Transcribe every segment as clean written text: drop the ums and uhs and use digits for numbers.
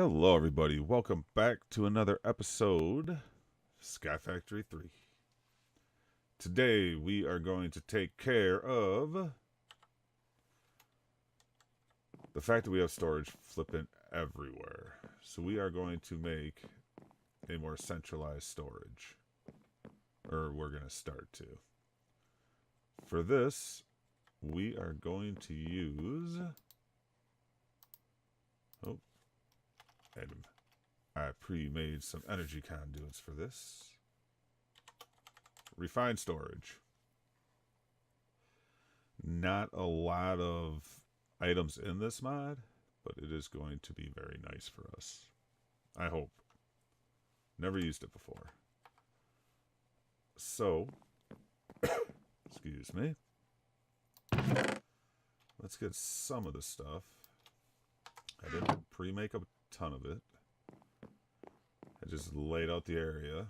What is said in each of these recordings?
Hello, everybody. Welcome back to another episode, Skyfactory 3. Today, we are going to take care of the fact that we have storage flipping everywhere. So we are going to make a more centralized storage. Or we're going to start to. For this, we are going to use... Oh, item. I pre-made some energy conduits for this. Refined storage. Not a lot of items in this mod, but it is going to be very nice for us. I hope. Never used it before. So, excuse me. Let's get some of the stuff. I didn't pre-make a ton of it. I just laid out the area.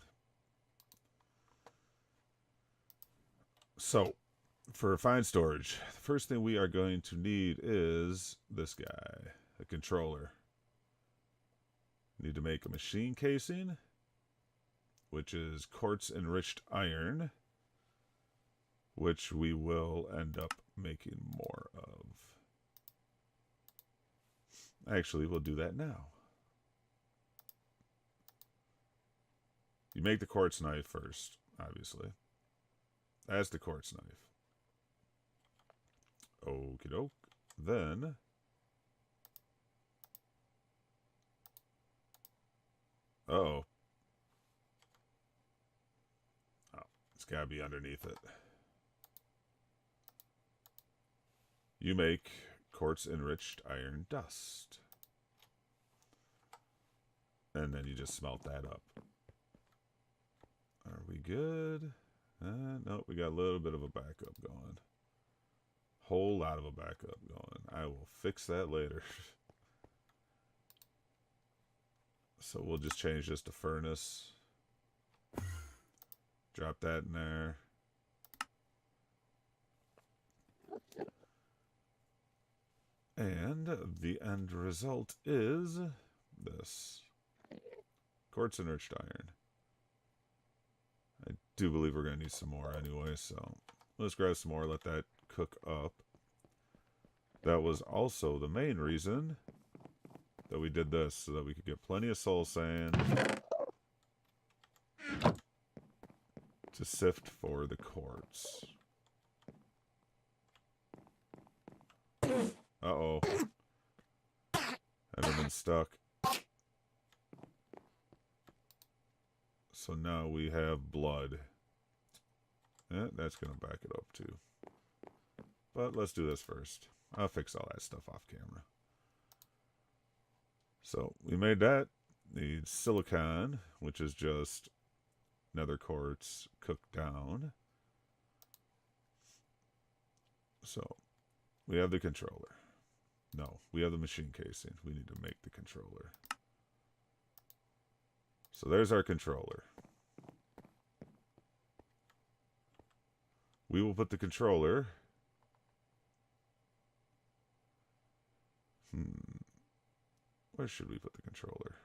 So, for refined storage, the first thing we are going to need is this guy, a controller. Need to make a machine casing, which is quartz-enriched iron, which we will end up making more of. Actually, we'll do that now. You make the quartz knife first, obviously. That's the quartz knife. Okie doke. Then... Uh-oh. Oh, it's gotta be underneath it. You make quartz-enriched iron dust. And then you just smelt that up. Are we good? Nope, we got a little bit of a backup going. Whole lot of a backup going. I will fix that later. So we'll just change this to furnace. Drop that in there. And the end result is this. Quartz-enriched iron. I do believe we're going to need some more anyway, so let's grab some more, let that cook up. That was also the main reason that we did this, so that we could get plenty of soul sand to sift for the quartz. Uh-oh. I've been stuck. So now we have blood. Yeah, that's going to back it up too. But let's do this first. I'll fix all that stuff off camera. So we made that. Need silicon, which is just nether quartz cooked down. So we have the controller. No, we have the machine casing. We need to make the controller. So there's our controller. We will put the controller... Where should we put the controller?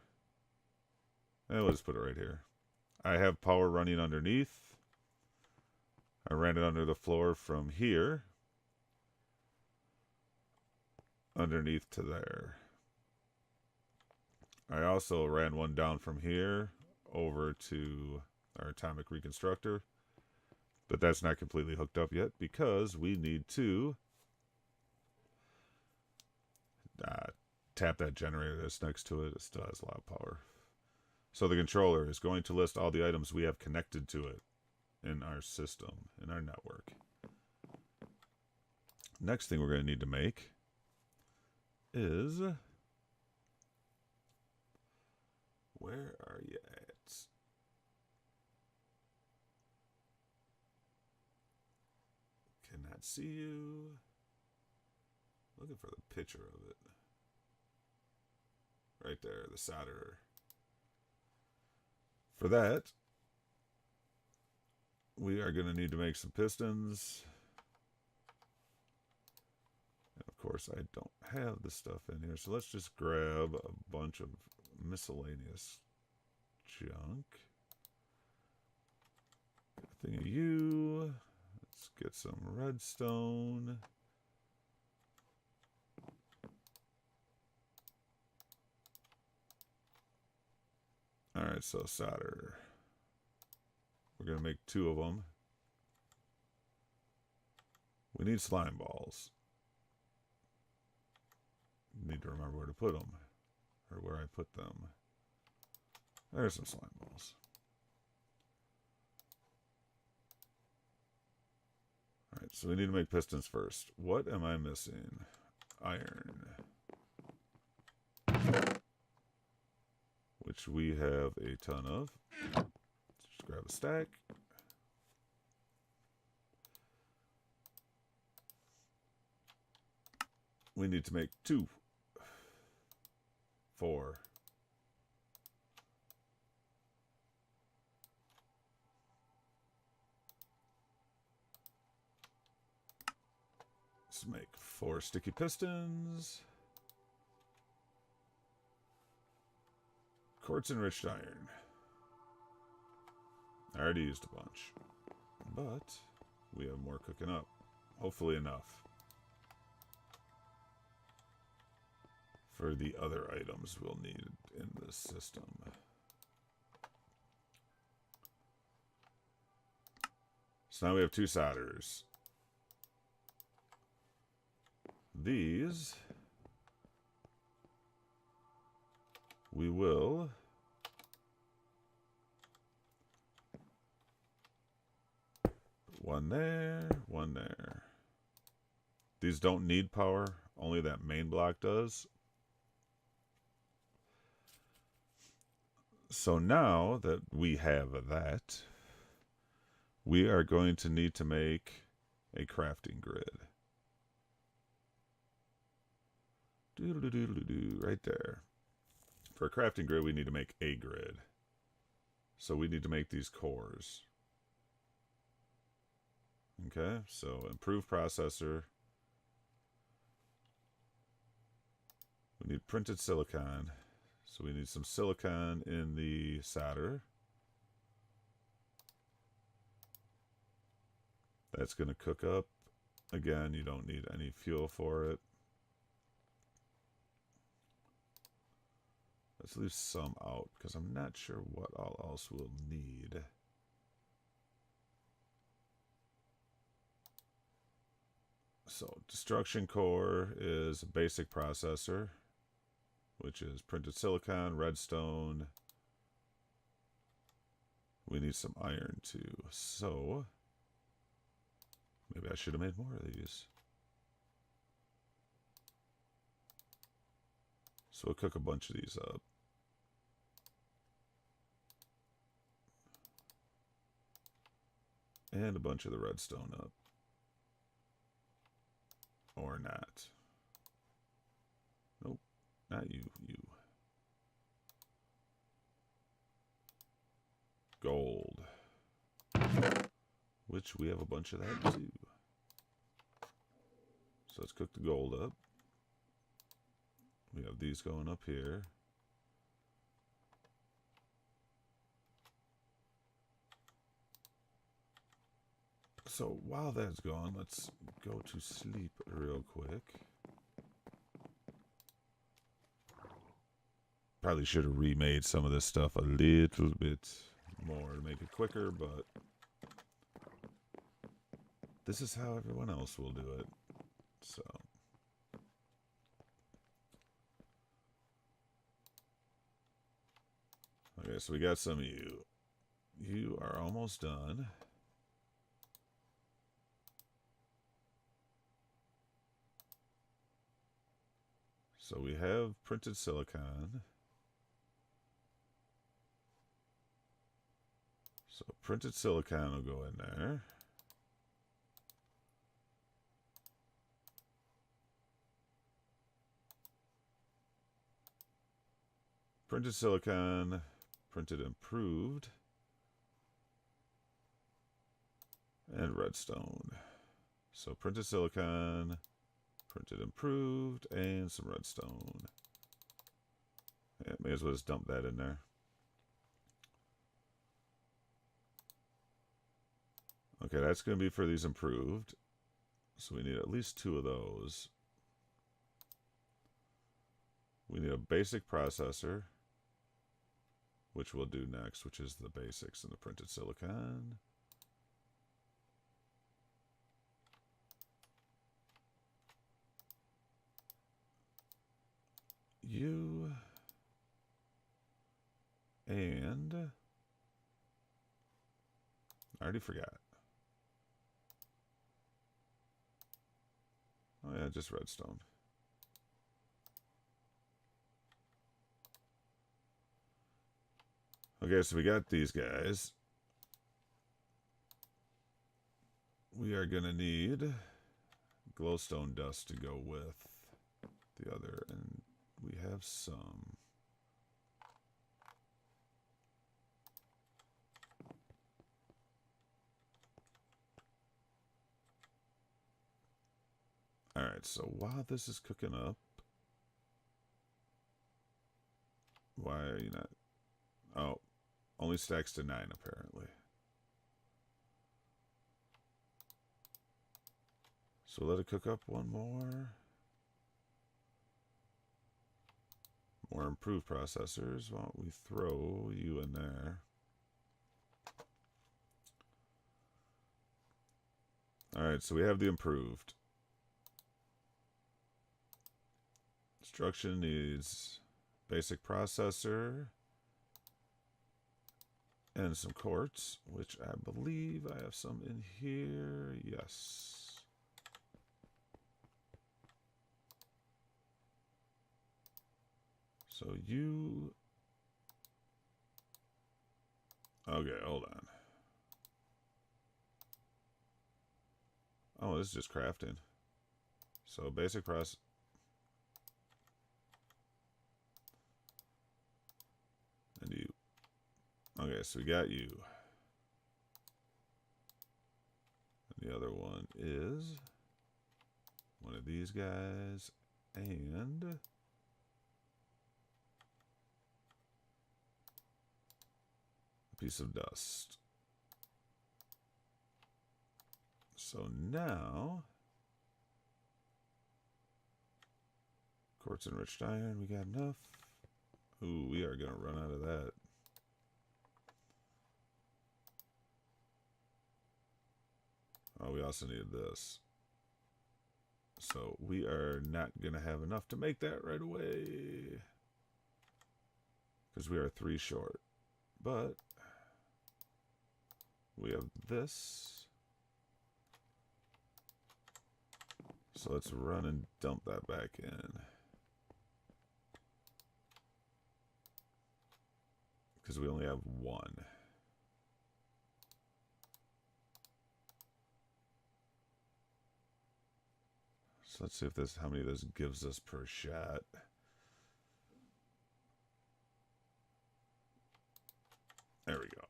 Let's put it right here. I have power running underneath. I ran it under the floor from here. Underneath to there. I also ran one down from here over to our atomic reconstructor. But that's not completely hooked up yet because we need to tap that generator that's next to it. It still has a lot of power. So the controller is going to list all the items we have connected to it in our system, in our network. Next thing we're going to need to make is... Where are you at? Cannot see you. Looking for the picture of it. Right there, the solderer. For that, we are going to need to make some pistons. And of course, I don't have the stuff in here, so let's just grab a bunch of miscellaneous junk. A thing of you. Let's get some redstone. Alright, so solder. We're going to make 2 of them. We need slime balls. Need to remember where to put them. Or where I put them. There's some slime balls. Alright, so we need to make pistons first. What am I missing? Iron. Which we have a ton of. Let's just grab a stack. We need to make 2. 4. Let's make 4 sticky pistons. Quartz enriched iron. I already used a bunch. But we have more cooking up. Hopefully enough for the other items we'll need in this system. So now we have 2 solders. These we will put 1 there, 1 there. These don't need power, only that main block does. So now that we have that, we are going to need to make a crafting grid. Right there. For a crafting grid, we need to make a grid. So we need to make these cores. Okay, so improved processor. We need printed silicon. So we need some silicon in the solder. That's going to cook up. Again, you don't need any fuel for it. Let's leave some out because I'm not sure what all else we'll need. So destruction core is a basic processor, which is printed silicon, redstone. We need some iron too. So maybe I should have made more of these. So we'll cook a bunch of these up. And a bunch of the redstone up. Or not. Nope, not you, you. Gold. Which we have a bunch of that too. So let's cook the gold up. We have these going up here. So while that's going, let's go to sleep real quick. Probably should have remade some of this stuff a little bit more to make it quicker, but this is how everyone else will do it. So okay, so we got some of you. You are almost done. So we have printed silicon. So printed silicon will go in there. Printed silicon, printed improved, and redstone. So printed silicon, printed improved, and some redstone. Yeah, may as well just dump that in there. Okay, that's going to be for these improved. So we need at least 2 of those. We need a basic processor, which we'll do next, which is the basics in the printed silicon. You and I already forgot. Oh yeah, just redstone. Okay, so we got these guys. We are going to need glowstone dust to go with the other, and we have some. Alright, so while this is cooking up, why are you not? Oh, only stacks to 9 apparently. So let it cook up one more. More improved processors. Why don't we throw you in there? Alright, so we have the improved. Instruction needs basic processor and some quartz, which I believe I have some in here. Yes. So you... Okay, hold on. Oh, this is just crafting. So basic process... And you... Okay, so we got you. And the other one is one of these guys and a piece of dust. So now, quartz enriched iron, we got enough. Ooh, we are going to run out of that. Oh, we also need this. So we are not going to have enough to make that right away, because we are 3 short. But we have this. So let's run and dump that back in, because we only have 1. So let's see if this, how many of this gives us per shot. There we go.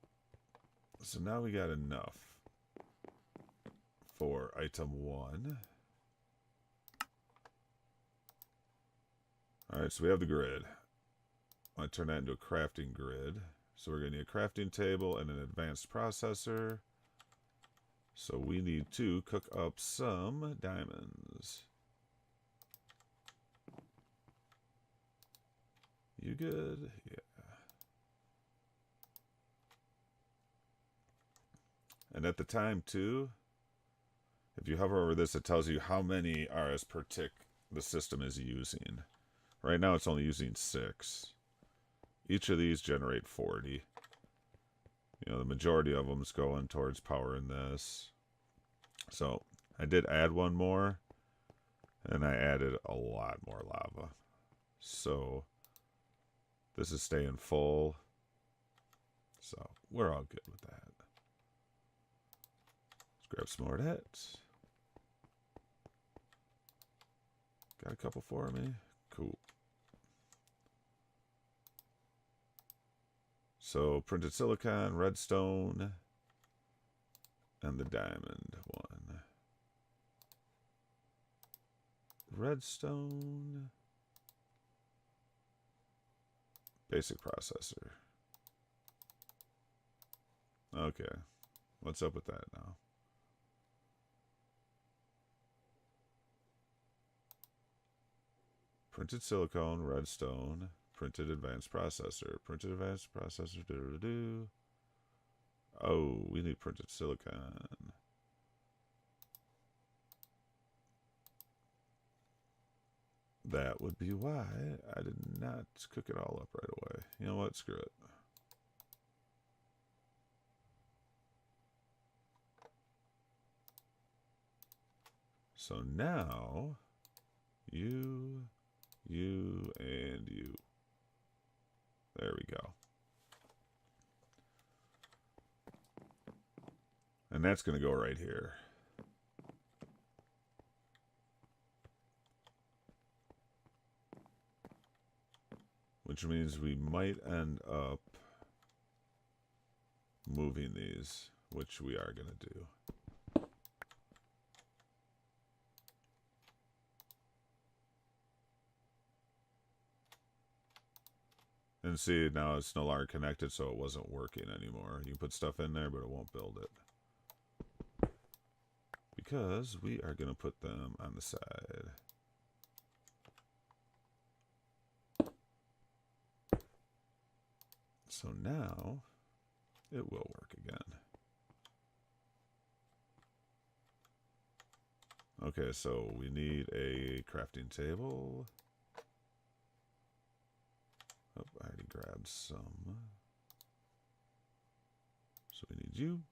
So now we got enough for item 1. Alright, so we have the grid. I want to turn that into a crafting grid. So we're going to need a crafting table and an advanced processor. So we need to cook up some diamonds. You good? Yeah. And at the time, too, if you hover over this, it tells you how many RS per tick the system is using. Right now, it's only using 6. Each of these generate 40. You know, the majority of them is going towards powering this. So I did add one more, and I added a lot more lava. So this is staying full. So we're all good with that. Let's grab some more of that. Got a couple for me? Cool. So printed silicon, redstone, and the diamond one. Redstone. Basic processor. Okay. What's up with that now? Printed silicone, redstone, printed advanced processor. Printed advanced processor. Doo-doo-doo. Oh, we need printed silicon. That would be why I did not cook it all up right away. You know what? Screw it. So now, you, and you. There we go. And that's going to go right here. Which means we might end up moving these, which we are going to do. And see, now it's no longer connected, so it wasn't working anymore. You can put stuff in there, but it won't build it. Because we are going to put them on the side. So now, it will work again. Okay, so we need a crafting table. Oh, I already grabbed some. So we need you.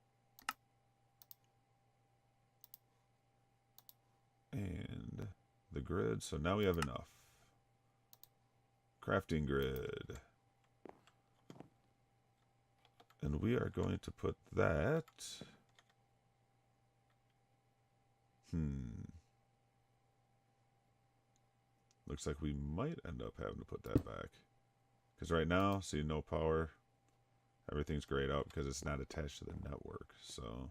And the grid. So now we have enough. Crafting grid. And we are going to put that. Looks like we might end up having to put that back. Because right now, see, no power. Everything's grayed out because it's not attached to the network. So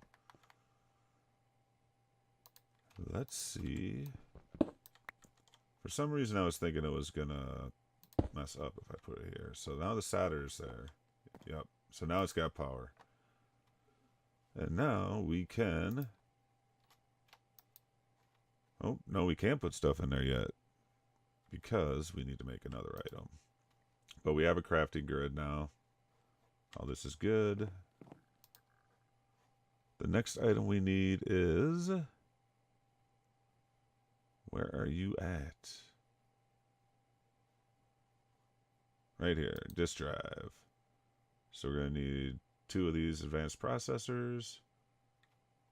let's see. For some reason, I was thinking it was going to mess up if I put it here. So now the solder's there. Yep. So now it's got power. And now we can... Oh, no, we can't put stuff in there yet. Because we need to make another item. But we have a crafting grid now. All this is good. The next item we need is... Where are you at? Right here, disk drive. So we're going to need 2 of these advanced processors,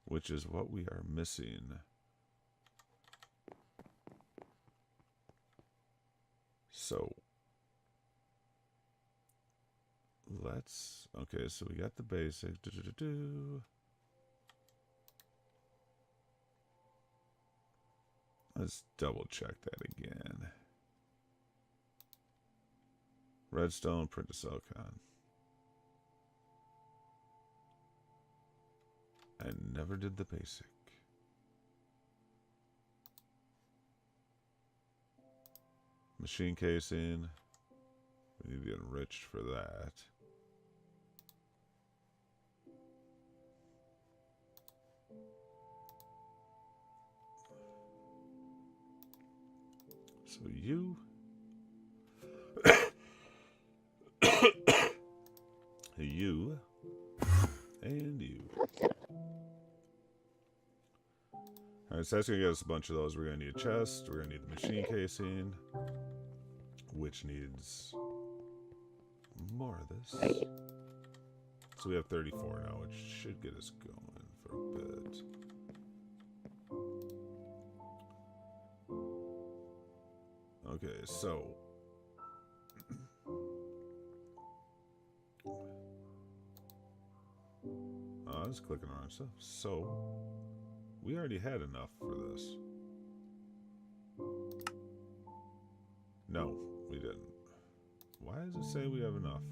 which is what we are missing. So let's, okay, so we got the basic. Let's double check that again. Redstone, printed silicon. I never did the basic. Machine casing. We need to get enriched for that. So you. You. And you. Alright, so that's going to get us a bunch of those. We're going to need a chest. We're going to need the machine casing, which needs more of this. So we have 34 now, which should get us going for a bit. Okay, so... I was clicking around stuff. So... we already had enough for this. No, we didn't. Why does it say we have enough?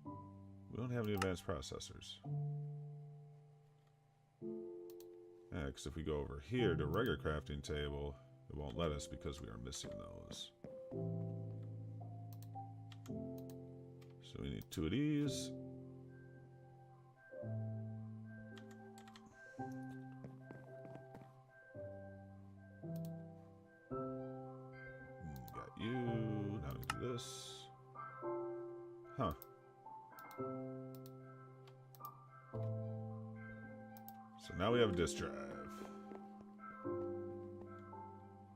We don't have any advanced processors. Yeah, because if we go over here to regular crafting table, it won't let us because we are missing those. So we need 2 of these. Got you. Now we do this. Huh. So now we have a disk drive,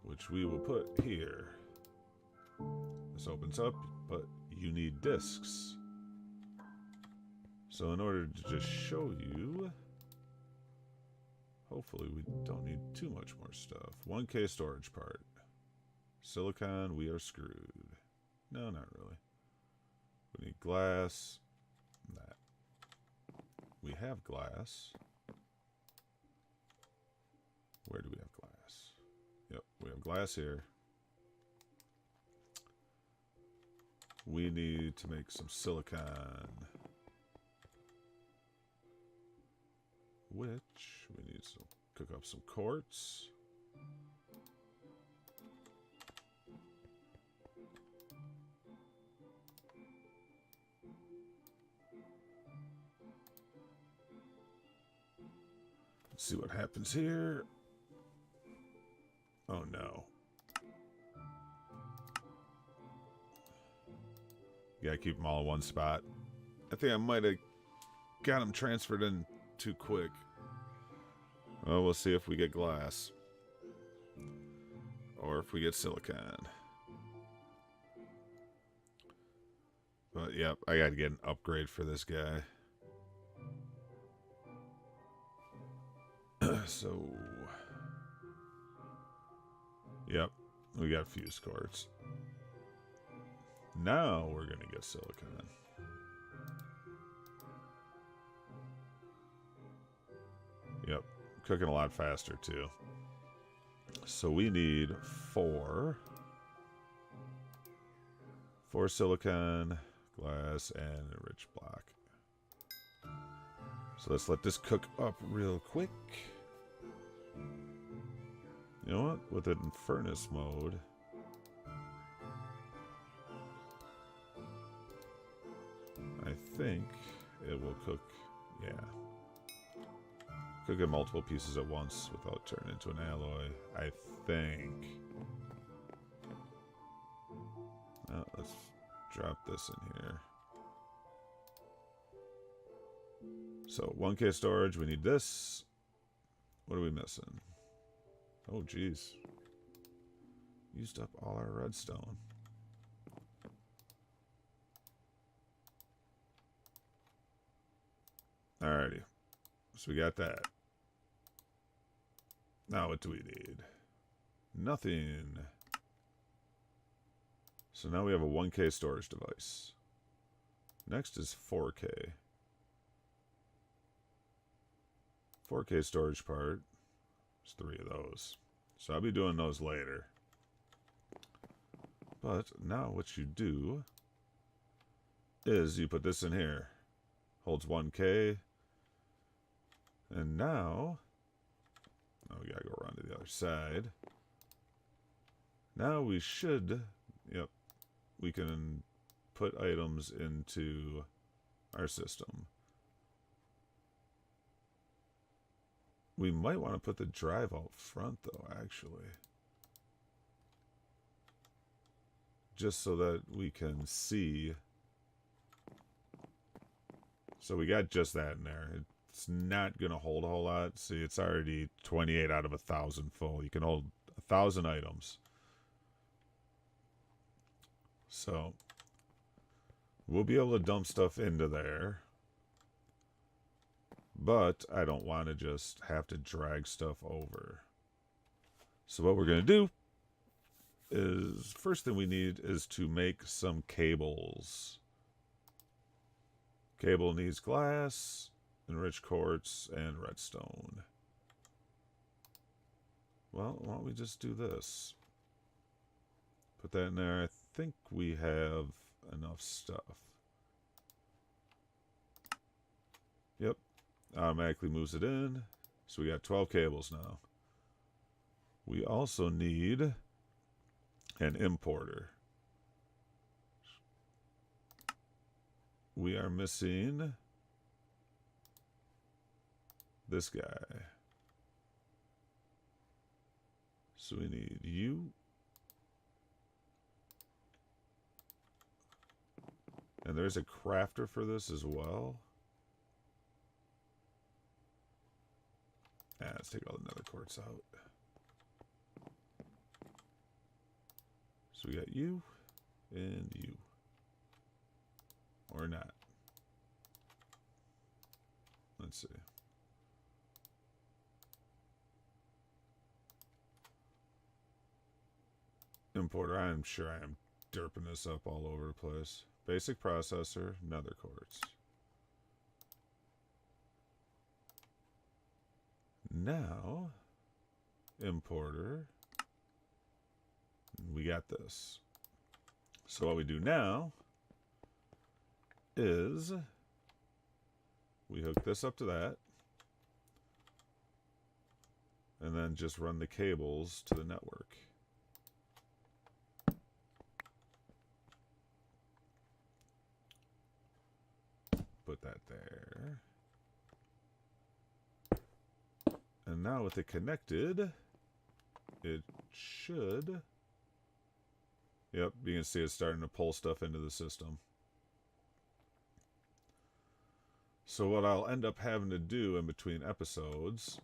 which we will put here. This opens up, but you need disks. So in order to just show you, hopefully we don't need too much more stuff. 1K storage part. Silicon, we are screwed. No, not really. We need glass. That. We have glass. Where do we have glass? Yep, we have glass here. We need to make some silicon. Which we need to cook up some quartz. Let's see what happens here. Oh no. Gotta keep them all in one spot. I think I might have got them transferred in too quick. Well, we'll see if we get glass. Or if we get silicon. But, yep, I gotta get an upgrade for this guy. So... Yep, we got fuse quartz. Now we're gonna get silicon. Yep, cooking a lot faster too. So we need 4 silicon, glass, and a rich block. So let's let this cook up real quick. You know what? With it in furnace mode, I think it will cook, yeah. Cook in multiple pieces at once without turning into an alloy, I think. Now, let's drop this in here. So, 1K storage, we need this. What are we missing? Oh, geez. Used up all our redstone. Alrighty. So we got that. Now what do we need? Nothing. So now we have a 1K storage device. Next is 4K. 4K storage part. There's 3 of those. So I'll be doing those later. But now what you do is you put this in here. Holds 1K. And now, oh, we gotta go around to the other side. Now we should, yep, we can put items into our system. We might want to put the drive out front, though, actually. Just so that we can see. So we got just that in there. It's not going to hold a whole lot. See, it's already 28 out of 1,000 full. You can hold 1,000 items. So, we'll be able to dump stuff into there. But I don't want to just have to drag stuff over. So what we're going to do is, first thing we need is to make some cables. Cable needs glass, enriched quartz, and redstone. Well, why don't we just do this? Put that in there. I think we have enough stuff. Yep. Automatically moves it in. So we got 12 cables now. We also need an importer. we are missing this guy. So we need you. And there's a crafter for this as well. Let's take all the nether quartz out. So we got you and you. Or not. Let's see. Importer, I'm sure I am derping this up all over the place. Basic processor, nether quartz. Now, importer, we got this. So what we do now is we hook this up to that and then just run the cables to the network. Put that there. And now with it connected, it should... Yep, you can see it's starting to pull stuff into the system. So what I'll end up having to do in between episodes,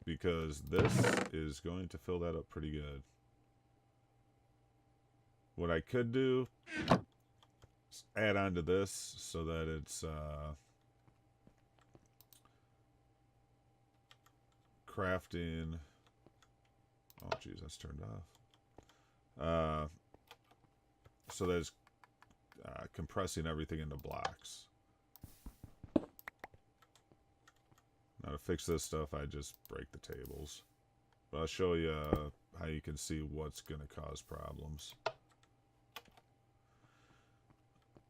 because this is going to fill that up pretty good. What I could do is add on to this so that it's crafting. Oh geez, that's turned off. So that it's compressing everything into blocks. Now to fix this stuff, I just break the tables. But I'll show you how you can see what's going to cause problems.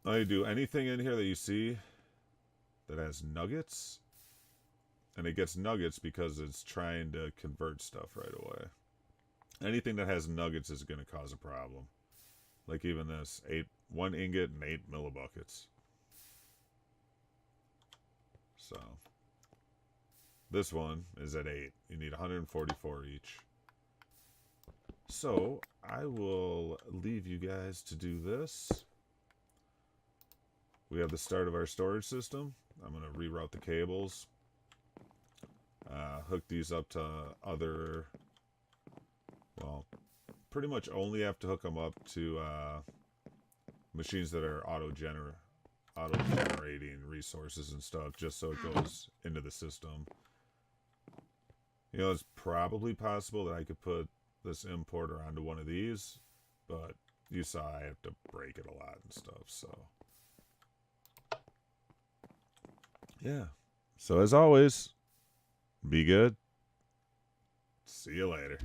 Now you do anything in here that you see that has nuggets, and it gets nuggets because it's trying to convert stuff right away. Anything that has nuggets is going to cause a problem. Like even this, 1 ingot and 8 millibuckets. So this one is at 8. You need 144 each. So I will leave you guys to do this. We have the start of our storage system. I'm going to reroute the cables. Hook these up to other... Well, pretty much only have to hook them up to machines that are auto-generating resources and stuff, just so it goes into the system. You know, it's probably possible that I could put this importer onto one of these, but you saw I have to break it a lot and stuff, so... Yeah. So as always, be good. See you later.